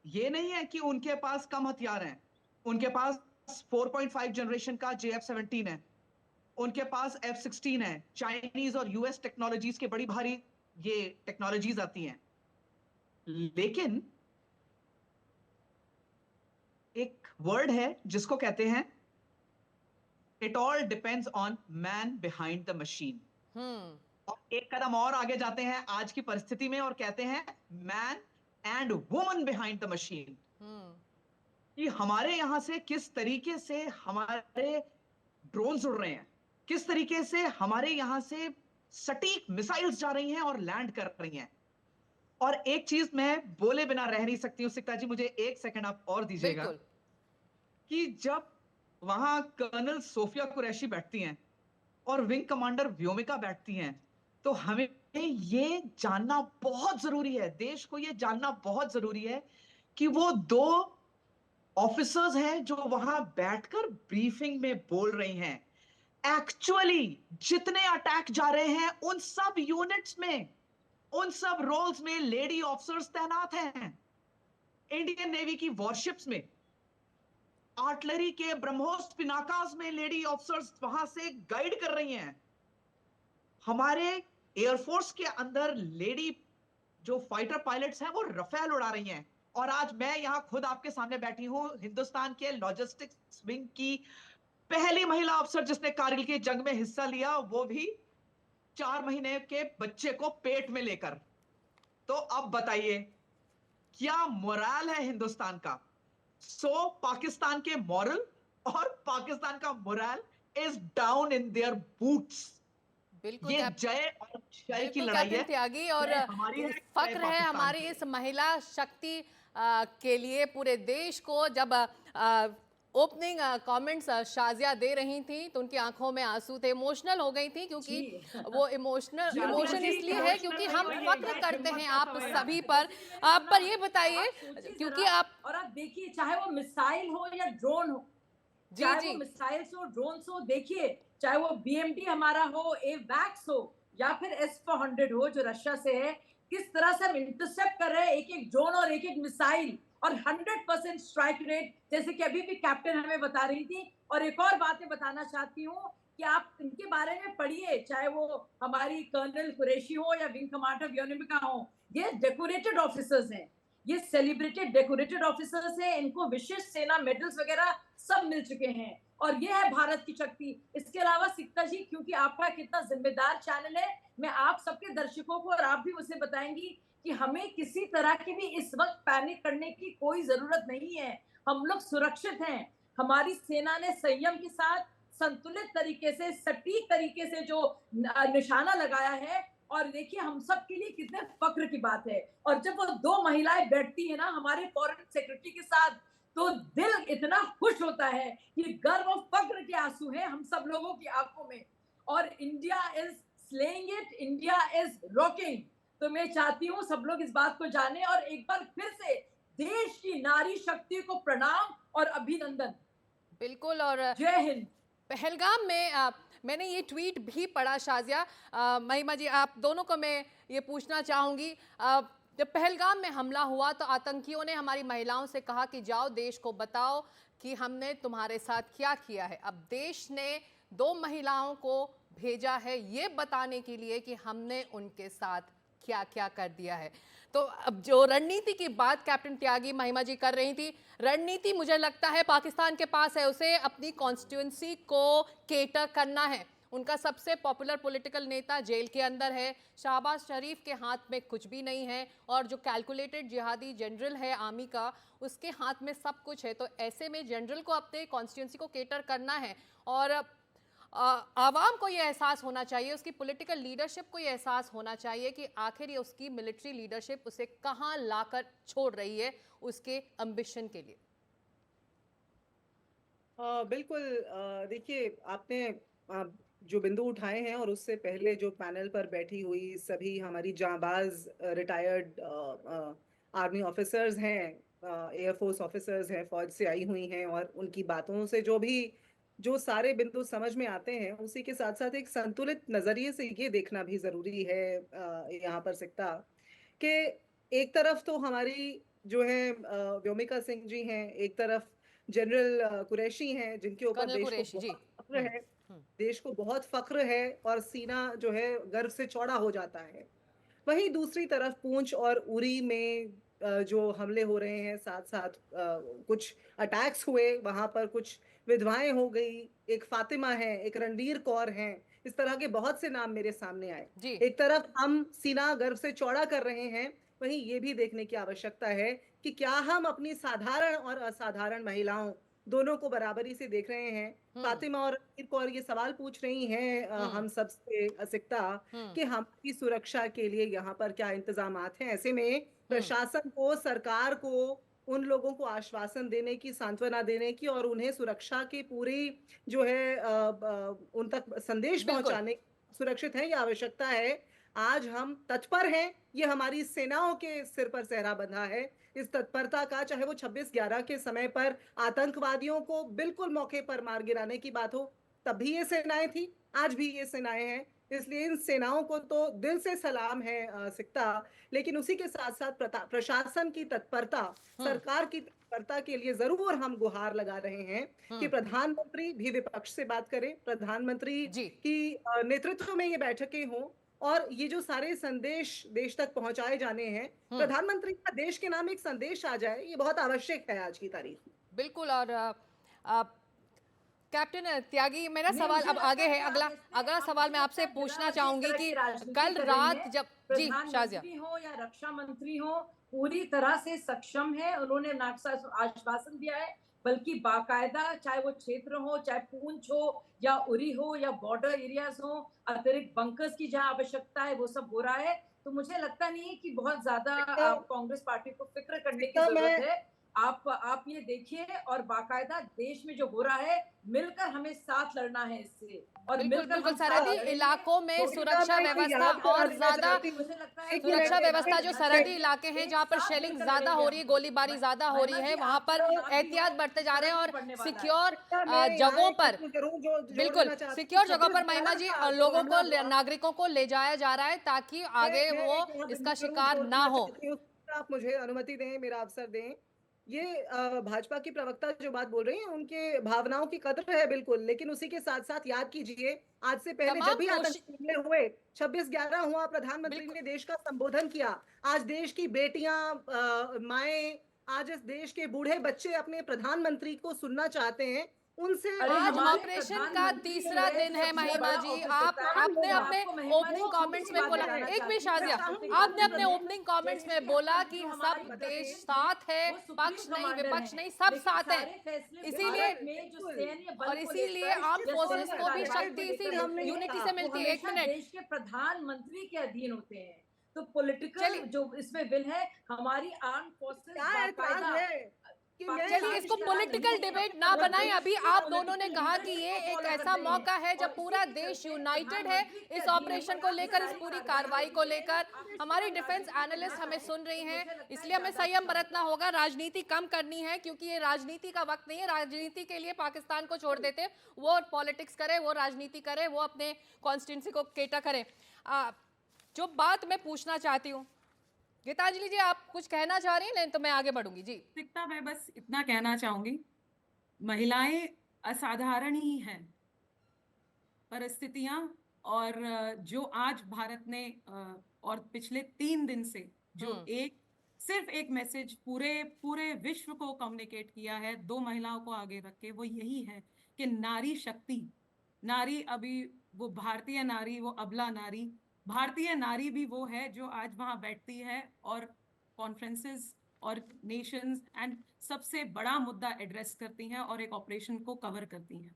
ये नहीं है कि उनके पास कम हथियार हैं, उनके पास 4.5 जनरेशन का JF-17 है, उनके पास F-16 है, चाइनीज और US टेक्नोलॉजीज के बड़ी भारी ये टेक्नोलॉजीज आती हैं। लेकिन एक वर्ड है जिसको कहते हैं it all depends on man behind the machine. और एक कदम और आगे जाते हैं आज की परिस्थिति में और कहते हैं man and woman behind the machine. कि हमारे यहां से किस तरीके से हमारे ड्रोन्स उड़ रहे हैं, किस तरीके से हमारे यहां से सटीक मिसाइल्स जा रही हैं और लैंड कर रही हैं। और एक चीज मैं बोले बिना रह नहीं सकती हूं, सिकता जी मुझे 1 सेकंड आप और दीजिएगा। कि जब वहां कर्नल सोफिया कुरैशी बैठती हैं और विंग कमांडर व्योमिका बैठती हैं, तो हमें ये जानना बहुत जरूरी है, देश को ये जानना बहुत जरूरी है कि वो 2 ऑफिसर्स हैं जो वहां बैठकर ब्रीफिंग में बोल रही हैं, एक्चुअली जितने अटैक जा रहे हैं उन सब यूनिट्स में, उन सब रोल्स में लेडी ऑफिसर्स तैनात हैं। इंडियन नेवी की वॉरशिप्स में, आर्टिलरी के ब्रह्मोस पिनाकास में लेडी ऑफिसर्स वहां से गाइड कर रही हैं। हमारे एयरफोर्स के अंदर लेडी जो फाइटर पायलट्स हैं वो रफेल उड़ा रही हैं। और आज मैं यहां खुद आपके सामने बैठी हूं, हिंदुस्तान के लॉजिस्टिक्स विंग की पहली महिला अफसर जिसने कारगिल की जंग में हिस्सा लिया, वो भी 4 महीने के बच्चे को पेट में लेकर। तो अब बताइए क्या मोरल है हिंदुस्तान का? सो पाकिस्तान के मॉरल और पाकिस्तान का moral is down in their boots. बिल्कुल ये जय और जय की लड़ाई है त्यागी, और फक्र है हमारी इस महिला शक्ति के लिए पूरे देश को। जब ओपनिंग कमेंट्स शाजिया दे रही थी तो उनकी आंखों में आंसू थे, इमोशनल हो गई थी, क्योंकि वो इमोशन इसलिए है क्योंकि हम फक्र करते हैं आप सभी पर ये बताइए, क्योंकि आप और आप देखिए चाहे वो मिसाइल हो या ड्रोन हो, चाहे वो मिसाइल्स हो, ड्रोन्स हो, देखिए चाहे वो BMD हमारा हो, AWACS हो या फिर S-400 हो जो रशिया से है, किस तरह से हम इंटरसेप्ट कर रहे हैं एक-एक ड्रोन और एक-एक मिसाइल और 100% स्ट्राइक रेट, जैसे कि अभी भी कैप्टन हमें बता रही थी। और एक और बात मैं बताना चाहती हूँ कि आप इनके बारे में पढ़िए, चाहे वो हमारी कर्नल कुरैशी हो या विंग कमांडर व्योमिका हो, ये डेकोरेटेड ऑफिसर्स हैं, ये सेलिब्रेटेड डेकोरेटेड ऑफिसर्स हैं, इनको विशिष्ट सेना मेडल्स वगैरह सब मिल चुके हैं और ये है भारत की शक्ति। इसके अलावा सिक्ता जी, क्योंकि आपका कितना जिम्मेदार चैनल है, मैं आप सबके दर्शकों को और आप भी उसे बताएंगी कि हमें किसी तरह की भी इस वक्त पैनिक करने की कोई जरूरत नहीं है। हम लोग सुरक्षित हैं। हमारी सेना ने संयम के साथ संतुलित तरीके से, सटीक तरीके से जो निशाना लगाया है और देखिए हम सब के लिए कितने फक्र की बात है। और जब वो दो महिलाएं बैठती है ना हमारे फॉरेन सेक्रेटरी के साथ, तो दिल इतना खुश होता है कि गर्व और फक्र के आंसू हैं हम सब लोगों की आंखों में। और India is slaying it, India is rocking. तो मैं चाहती हूँ सब लोग इस बात को जाने और एक बार फिर से देश की नारी शक्ति को प्रणाम और अभिनंदन। बिल्कुल। और जय हिंद। पहलगाम में मैंने ये ट्वीट भी पढ़ा शाजिया, महिमा जी आप दोनों को मैं ये पूछना चाहूँगी, जब पहलगाम में हमला हुआ तो आतंकियों ने हमारी महिलाओं से कहा कि जाओ देश को बताओ कि हमने तुम्हारे साथ क्या किया है। अब देश ने 2 महिलाओं को भेजा है ये बताने के लिए कि हमने उनके साथ क्या क्या कर दिया है। तो अब जो रणनीति की बात कैप्टन त्यागी महिमा जी कर रही थी, रणनीति मुझे लगता है पाकिस्तान के पास है, उसे अपनी कॉन्स्टिट्यूंसी को केटर करना है। उनका सबसे पॉपुलर पॉलिटिकल नेता जेल के अंदर है, शहबाज शरीफ के हाथ में कुछ भी नहीं है और जो कैलकुलेटेड जिहादी जनरल है आर्मी का, उसके हाथ में सब कुछ है। तो ऐसे में जनरल को अपने कॉन्स्टिट्यूंसी को केटर करना है और आवाम को ये एहसास होना चाहिए, उसकी पॉलिटिकल लीडरशिप को ये एहसास होना चाहिए कि आखिर ये उसकी मिलिट्री लीडरशिप उसे कहाँ लाकर छोड़ रही है उसके एम्बिशन के लिए। बिल्कुल। देखिए आपने जो बिंदु उठाए हैं और उससे पहले जो पैनल पर बैठी हुई सभी हमारी जांबाज रिटायर्ड आर्मी ऑफिसर्स हैं, एयरफोर्स ऑफिसर्स हैं, फौज से आई हुई हैं, और उनकी बातों से जो सारे बिंदु समझ में आते हैं, उसी के साथ साथ एक संतुलित नजरिए से ये देखना भी जरूरी है यहाँ पर सिकता कि एक तरफ तो हमारी जो है व्योमिका सिंह जी हैं, एक तरफ जनरल कुरैशी हैं जिनके ऊपर देश को बहुत फख्र है, देश को बहुत फख्र है और सीना जो है गर्व से चौड़ा हो जाता है। वहीं दूसरी तरफ पूंछ और उरी में जो हमले हो रहे हैं, साथ साथ कुछ अटैक्स हुए, वहां पर कुछ विधवाएं हो गई, एक फातिमा है, एक रणवीर कौर हैं, इस तरह के बहुत से नाम मेरे सामने आए। एक तरफ हम सीना गर्व से चौड़ा कर रहे हैं, वहीं ये भी देखने की आवश्यकता है कि क्या हम अपनी साधारण और असाधारण महिलाओं दोनों को बराबरी से देख रहे हैं। फातिमा और रणवीर कौर ये सवाल पूछ रही हैं हम सबसे असिकता कि हमारी सुरक्षा के लिए यहाँ पर क्या इंतजामात हैं। ऐसे में प्रशासन को, सरकार को उन लोगों को आश्वासन देने की, सांत्वना देने की और उन्हें सुरक्षा की पूरी जो है उन तक संदेश पहुंचाने, सुरक्षित है, ये आवश्यकता है। आज हम तत्पर हैं, ये हमारी सेनाओं के सिर पर सेहरा बंधा है। इस तत्परता का, चाहे वो 26/11 के समय पर आतंकवादियों को बिल्कुल मौके पर मार गिराने की बात हो, तब भी ये सेनाएं थी, आज भी ये सेनाएं हैं। इसलिए इन सेनाओं को तो दिल से सलाम है सिकता, लेकिन उसी के साथ साथ प्रशासन की तत्परता, सरकार की तत्परता के लिए जरूर हम गुहार लगा रहे हैं कि प्रधानमंत्री भी विपक्ष से बात करें, प्रधानमंत्री की नेतृत्व में ये बैठकें हों और ये जो सारे संदेश देश तक पहुंचाए जाने हैं, प्रधानमंत्री का देश के नाम एक संदेश आ जाए, ये बहुत आवश्यक है आज की तारीख में। बिल्कुल। और कैप्टन त्यागी, मेरा सवाल अब आगे है, अगला सवाल मैं आपसे पूछना चाहूंगी कि कल रात जब प्रधानमंत्री हो या रक्षा मंत्री हो, पूरी तरह से सक्षम है, उन्होंने आश्वासन दिया है, बल्कि बाकायदा चाहे वो क्षेत्र हो, चाहे पूंछ हो या उरी हो या बॉर्डर एरियाज हो, अतिरिक्त बंकर्स की जहां आवश्यकता है वो सब हो रहा है। तो मुझे लगता नहीं है कि बहुत ज्यादा कांग्रेस पार्टी को फिक्र करने की जरूरत है। आप ये देखिए, और बाकायदा देश में जो हो रहा है, मिलकर हमें साथ लड़ना है इससे, और बिल्कुल मिलकर बिल्कुल हम साथ सरहदी लड़ेंगे। इलाकों में सुरक्षा व्यवस्था और ज्यादा सुरक्षा व्यवस्था जो सरहदी इलाके हैं जहां पर शेलिंग ज्यादा हो रही है, गोलीबारी ज्यादा हो रही है, वहां पर एहतियात बरते जा रहे हैं और सिक्योर जगहों पर बिल्कुल सिक्योर जगहों पर महिमा जी लोगों को नागरिकों को ले जाया जा रहा है ताकि आगे वो इसका शिकार ना हो। आप मुझे अनुमति दें, मेरा अवसर दें। ये भाजपा की प्रवक्ता जो बात बोल रही हैं, उनके भावनाओं की कदर है बिल्कुल, लेकिन उसी के साथ साथ याद कीजिए, आज से पहले जब भी आतंकी हमले हुए, 26/11 हुआ, प्रधानमंत्री ने देश का संबोधन किया। आज देश की बेटियां, माएं, आज इस देश के बूढ़े बच्चे अपने प्रधानमंत्री को सुनना चाहते हैं। उनसे आज ऑपरेशन का तीसरा दिन है महिमा जी, आपने अपने ओपनिंग कमेंट्स में बोला, एक मिनट शाजिया, आपने अपने ओपनिंग कमेंट्स में बोला कि सब देश साथ है, पक्ष नहीं विपक्ष नहीं, सब साथ है, इसीलिए और इसीलिए आर्म फोर्सेस को भी शक्ति इसी यूनिटी से मिलती है। एक मिनट, देश के प्रधानमंत्री के अधीन होते हैं, तो पॉलिटिकल जो इसमें विल है, हमारी आर्म फोर्सेस चलिए इसको पॉलिटिकल डिबेट ना बनाएं। अभी आप दोनों ने कहा कि ये एक ऐसा मौका है जब पूरा देश यूनाइटेड है इस ऑपरेशन को लेकर, इस पूरी कार्रवाई को लेकर। हमारी डिफेंस एनालिस्ट हमें सुन रही हैं, इसलिए हमें संयम बरतना होगा, राजनीति कम करनी है, क्योंकि ये राजनीति का वक्त नहीं है। राजनीति के लिए पाकिस्तान को छोड़ देते, वो पॉलिटिक्स करे, वो राजनीति करे, वो अपने कॉन्स्टिट्यूंसी को केटा करे। जो बात मैं पूछना चाहती हूँ, गीतांजलि जी आप कुछ कहना चाह रही हैं? नहीं तो मैं आगे बढ़ूंगी जी। दिखता मैं बस इतना कहना चाहूंगी, महिलाएं असाधारण ही हैं। परिस्थितियां और जो आज भारत ने और पिछले 3 दिन से जो सिर्फ एक मैसेज पूरे विश्व को कम्युनिकेट किया है, 2 महिलाओं को आगे रख के, वो यही है कि नारी शक्ति, नारी अभी वो भारतीय नारी, वो अबला नारी, भारतीय नारी भी वो है जो आज वहां बैठती है और कॉन्फ्रेंसेस और नेशंस एंड सबसे बड़ा मुद्दा एड्रेस करती हैं और एक ऑपरेशन को कवर करती हैं।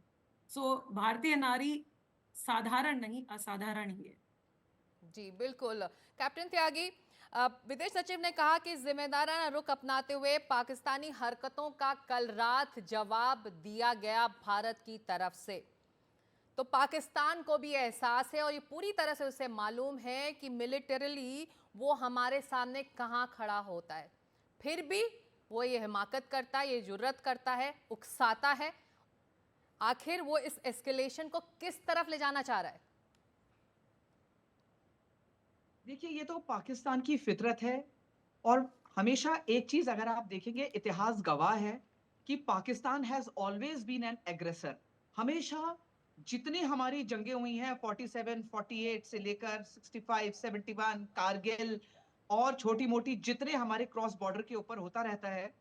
सो भारतीय नारी साधारण नहीं, असाधारण ही है। जी बिल्कुल। कैप्टन त्यागी, विदेश सचिव ने कहा कि जिम्मेदाराना रुख अपनाते हुए पाकिस्तानी हरकतों का कल रात जवाब दिया गया भारत की तरफ से। तो पाकिस्तान को भी एहसास है और ये पूरी तरह से उसे मालूम है कि मिलिटरीली वो हमारे सामने कहाँ खड़ा होता है, फिर भी वो ये हिमाकत करता है, ये जुर्रत करता है, उकसाता है। आखिर वो इस एस्केलेशन को किस तरफ ले जाना चाह रहा है? देखिए, ये तो पाकिस्तान की फितरत है और हमेशा एक चीज अगर आप देखेंगे, इतिहास गवाह है कि Pakistan has always been an aggressor. हमेशा जितनी हमारी जंगें हुई हैं 47, 48 से लेकर 65, 71, कारगिल और छोटी मोटी जितने हमारे क्रॉस बॉर्डर के ऊपर होता रहता है,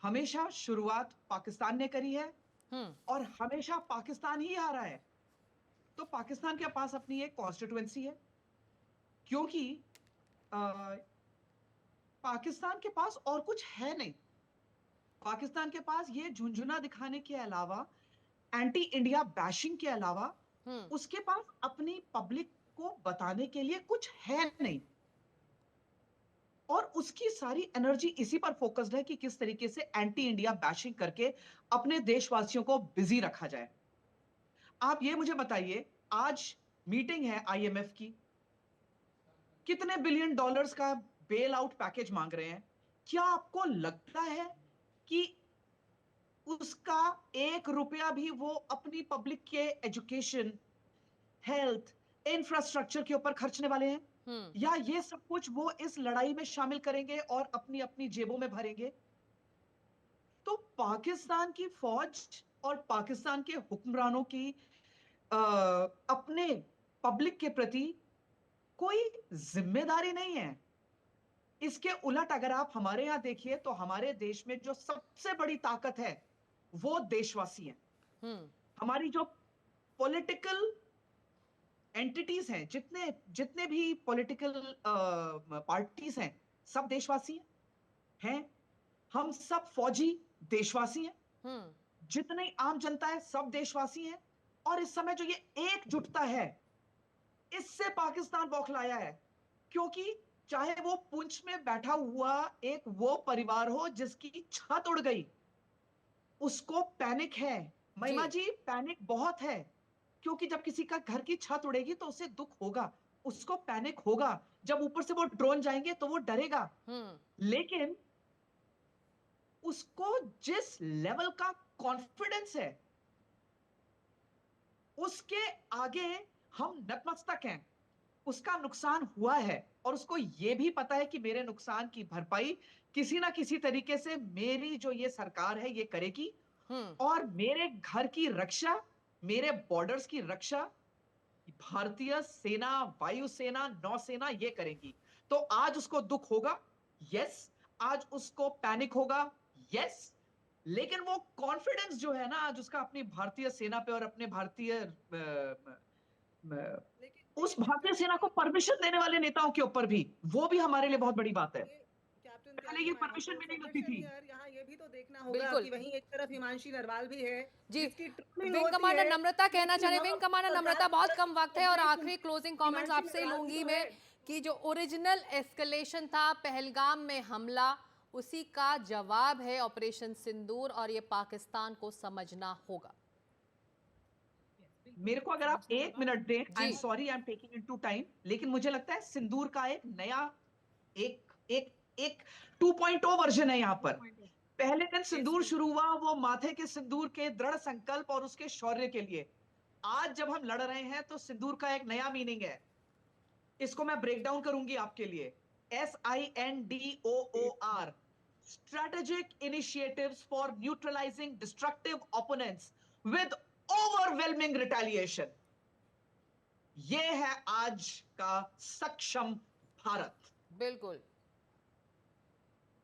हमेशा शुरुआत पाकिस्तान ने करी है और हमेशा पाकिस्तान ही आ रहा है। तो पाकिस्तान के पास अपनी एक कॉन्स्टिट्यूएंसी है, क्योंकि पाकिस्तान के पास और कुछ है नहीं। पाकिस्तान के पास ये झुंझुना दिखाने के अलावा, एंटी इंडिया बैशिंग के अलावा उसके पास अपनी पब्लिक को बताने के लिए कुछ है नहीं, और उसकी सारी एनर्जी इसी पर फोकस्ड है कि किस तरीके से एंटी इंडिया बैशिंग करके अपने देशवासियों को बिजी रखा जाए। आप ये मुझे बताइए, आज मीटिंग है IMF की, कितने बिलियन डॉलर्स का बेल आउट पैकेज मांग रहे हैं। क्या आपको लगता है कि उसका 1 रुपया भी वो अपनी पब्लिक के एजुकेशन, हेल्थ, इंफ्रास्ट्रक्चर के ऊपर खर्चने वाले हैं? या ये सब कुछ वो इस लड़ाई में शामिल करेंगे और अपनी अपनी जेबों में भरेंगे? तो पाकिस्तान की फौज और पाकिस्तान के हुक्मरानों की अपने पब्लिक के प्रति कोई जिम्मेदारी नहीं है। इसके उलट अगर आप हमारे यहां देखिए तो हमारे देश में जो सबसे बड़ी ताकत है वो देशवासी हैं। हमारी जो पॉलिटिकल एंटिटीज हैं, जितने भी पॉलिटिकल पार्टीज हैं, सब देशवासी हैं। हम सब फौजी देशवासी हैं, जितनी आम जनता है सब देशवासी हैं। और इस समय जो ये एकजुटता है, इससे पाकिस्तान बौखलाया है, क्योंकि चाहे वो पुंछ में बैठा हुआ एक वो परिवार हो जिसकी छत उड़ गई, उसको पैनिक है। महिमा जी, पैनिक बहुत है, क्योंकि जब किसी का घर की छत उड़ेगी तो उसे दुख होगा, उसको पैनिक होगा। जब ऊपर से वो ड्रोन जाएंगे तो वो डरेगा। लेकिन उसको जिस लेवल का कॉन्फिडेंस है, उसके आगे हम नतमस्तक हैं। उसका नुकसान हुआ है और उसको ये भी पता है कि मेरे नुकसान की भरपाई किसी ना किसी तरीके से मेरी जो ये सरकार है ये करेगी, और मेरे घर की रक्षा, मेरे बॉर्डर्स की रक्षा भारतीय सेना, वायुसेना, नौसेना ये करेंगी। तो आज उसको दुख होगा, यस, आज उसको पैनिक होगा, यस, लेकिन वो कॉन्फिडेंस जो है ना आज उसका अपनी भारतीय सेना पे और अपने भारतीय उस भारतीय सेना को परमिशन देने वाले नेताओं के ऊपर भी, वो भी हमारे लिए बहुत बड़ी बात है। पहले ये परमिशन भी नहीं मिलती थी। यहाँ ये भी तो देखना होगा कि वहीं एक तरफ हिमांशी नरवाल भी है जी। जिसकी ट्रोलिंग विंग होती कमांडर है। नम्रता कहना चाह रहे हैं। विंग कमांडर नम्रता, बहुत कम वक्त है और हिमांशी आखिरी क्लोजिंग कमेंट्स आपसे नरवाल लूंगी जो मैं है, कि जो ओरिजिनल एस्केलेशन था पहलगाम में हमला, उसी का जवाब है ऑपरेशन सिंदूर और ये पाकिस्तान को समझना होगा। मेरे को अगर आप 1 मिनट दें, I am sorry I am taking into time, लेकिन मुझे लगता है सिंदूर का एक नया एक 2.0 वर्जन है यहाँ पर। पहले दिन सिंदूर शुरू हुआ वो माथे के सिंदूर के दृढ़ संकल्प और उसके शौर्य के लिए। आज जब हम लड़ रहे हैं तो सिंदूर का एक नया मीनिंग है। इसको मैं ब्रेक डाउन करूंगी आपके लिए। SINDOOR, strategic initiatives for neutralizing destructive opponents with overwhelming retaliation. ये है आज का सक्षम भारत। बिल्कुल,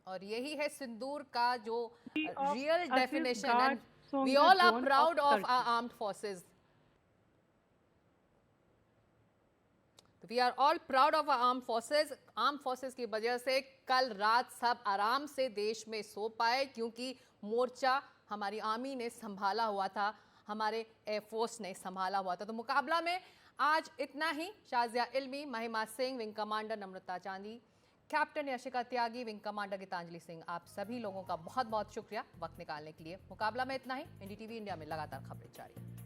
और यही है सिंदूर का जो real definition, and we all are proud of our armed forces. We are all proud of arm forces. Arm forces की वजह से कल रात सब आराम से देश में सो पाए, क्योंकि मोर्चा हमारी आर्मी ने संभाला हुआ था, हमारे एयरफोर्स ने संभाला हुआ था। तो मुकाबला में आज इतना ही। शाजिया इल्मी, महिमा सिंह, विंग कमांडर नम्रता चांदी, captain Yashika Tyagi, wing commander Geetanjali Singh, आप सभी लोगों का बहुत बहुत शुक्रिया वक्त निकालने के लिए। मुकाबला में इतना ही। NDTV इंडिया में लगातार खबरें जारी।